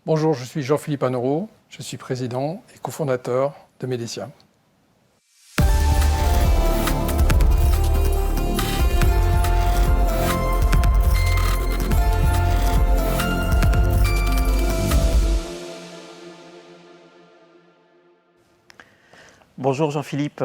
Bonjour, je suis Jean-Philippe Anereau, je suis président et cofondateur de Medesia. Bonjour Jean-Philippe,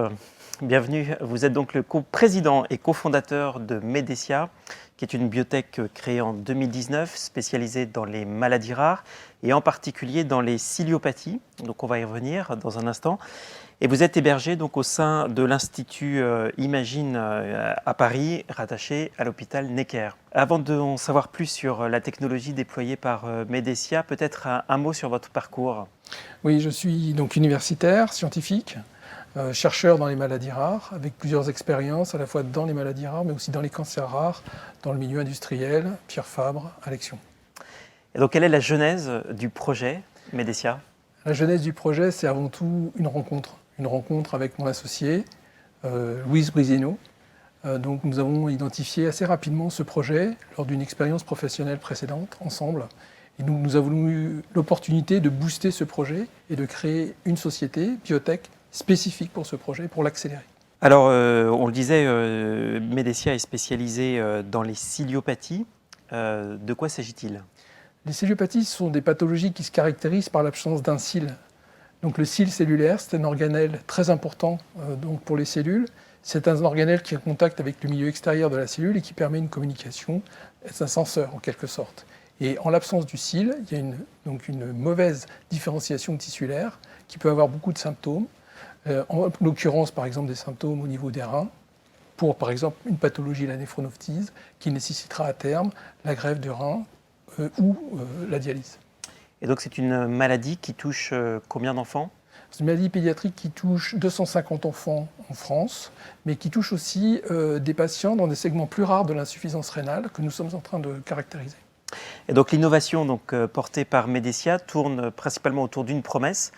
bienvenue. Vous êtes donc le président et cofondateur de Medesia, qui est une biotech créée en 2019, spécialisée dans les maladies rares et en particulier dans les ciliopathies. Donc on va y revenir dans un instant. Et vous êtes hébergé donc au sein de l'Institut Imagine à Paris, rattaché à l'hôpital Necker. Avant d'en savoir plus sur la technologie déployée par Medesia, peut-être un mot sur votre parcours. Oui, je suis donc universitaire, scientifique, chercheur dans les maladies rares, avec plusieurs expériences à la fois dans les maladies rares, mais aussi dans les cancers rares, dans le milieu industriel, Pierre Fabre, Alexion. Et donc quelle est la genèse du projet Medesia ? La genèse du projet, c'est avant tout une rencontre avec mon associé, Louise Brizino. Donc nous avons identifié assez rapidement ce projet lors d'une expérience professionnelle précédente, ensemble. Et nous avons eu l'opportunité de booster ce projet et de créer une société, biotech, spécifique pour ce projet, pour l'accélérer. Alors, on le disait, Medesia est spécialisé dans les ciliopathies. De quoi s'agit-il ? Les ciliopathies sont des pathologies qui se caractérisent par l'absence d'un cil. Donc le cil cellulaire, c'est un organelle très important donc pour les cellules. C'est un organelle qui est en contact avec le milieu extérieur de la cellule et qui permet une communication. C'est un senseur en quelque sorte. Et en l'absence du cil, il y a donc une mauvaise différenciation tissulaire qui peut avoir beaucoup de symptômes. En l'occurrence, par exemple, des symptômes au niveau des reins, pour par exemple une pathologie, la néphronophtise, qui nécessitera à terme la greffe de rein ou la dialyse. Et donc c'est une maladie qui touche combien d'enfants ? C'est une maladie pédiatrique qui touche 250 enfants en France, mais qui touche aussi des patients dans des segments plus rares de l'insuffisance rénale que nous sommes en train de caractériser. Et donc l'innovation portée par Medesia tourne principalement autour d'une promesse,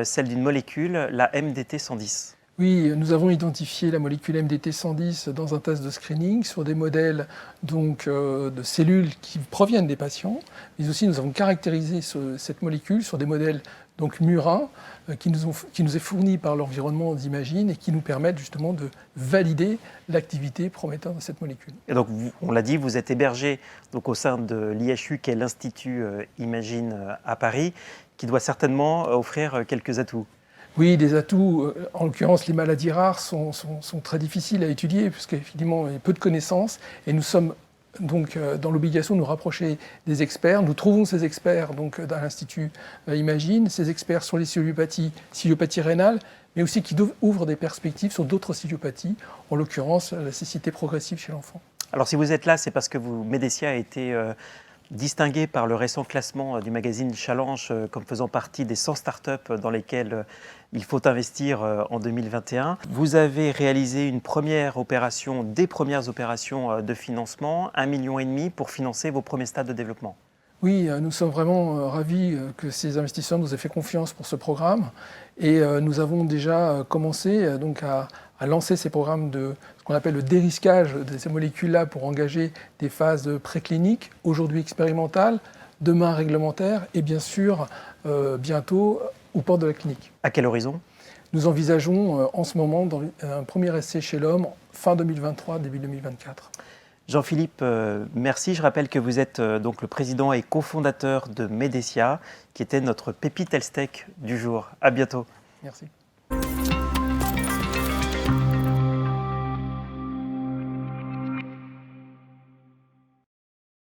celle d'une molécule, la MDT-110. Oui, nous avons identifié la molécule MDT-110 dans un test de screening sur des modèles donc, de cellules qui proviennent des patients, mais aussi nous avons caractérisé cette molécule sur des modèles donc, murins qui nous est fourni par l'environnement d'Imagine et qui nous permettent justement de valider l'activité prometteuse de cette molécule. Et donc, on l'a dit, vous êtes hébergé donc, au sein de l'IHU, qui est l'Institut Imagine à Paris, qui doit certainement offrir quelques atouts. Oui, des atouts. En l'occurrence, les maladies rares sont très difficiles à étudier puisqu'effectivement, il y a peu de connaissances et nous sommes donc dans l'obligation de nous rapprocher des experts. Nous trouvons ces experts donc, dans l'Institut Imagine. Ces experts sur les ciliopathies rénales, mais aussi qui ouvrent des perspectives sur d'autres ciliopathies, en l'occurrence la cécité progressive chez l'enfant. Alors si vous êtes là, c'est parce que Medesia a été distingué par le récent classement du magazine Challenge comme faisant partie des 100 startups dans lesquelles il faut investir en 2021. Vous avez réalisé des premières opérations de financement, 1,5 million pour financer vos premiers stades de développement. Oui, nous sommes vraiment ravis que ces investisseurs nous aient fait confiance pour ce programme et nous avons déjà commencé donc à lancer ces programmes de ce qu'on appelle le dérisquage de ces molécules-là pour engager des phases précliniques, aujourd'hui expérimentales, demain réglementaires et bien bientôt aux portes de la clinique. À quel horizon ? Nous envisageons en ce moment un premier essai chez l'homme fin 2023, début 2024. Jean-Philippe, merci. Je rappelle que vous êtes donc le président et cofondateur de Medesia, qui était notre pépite health tech du jour. À bientôt. Merci.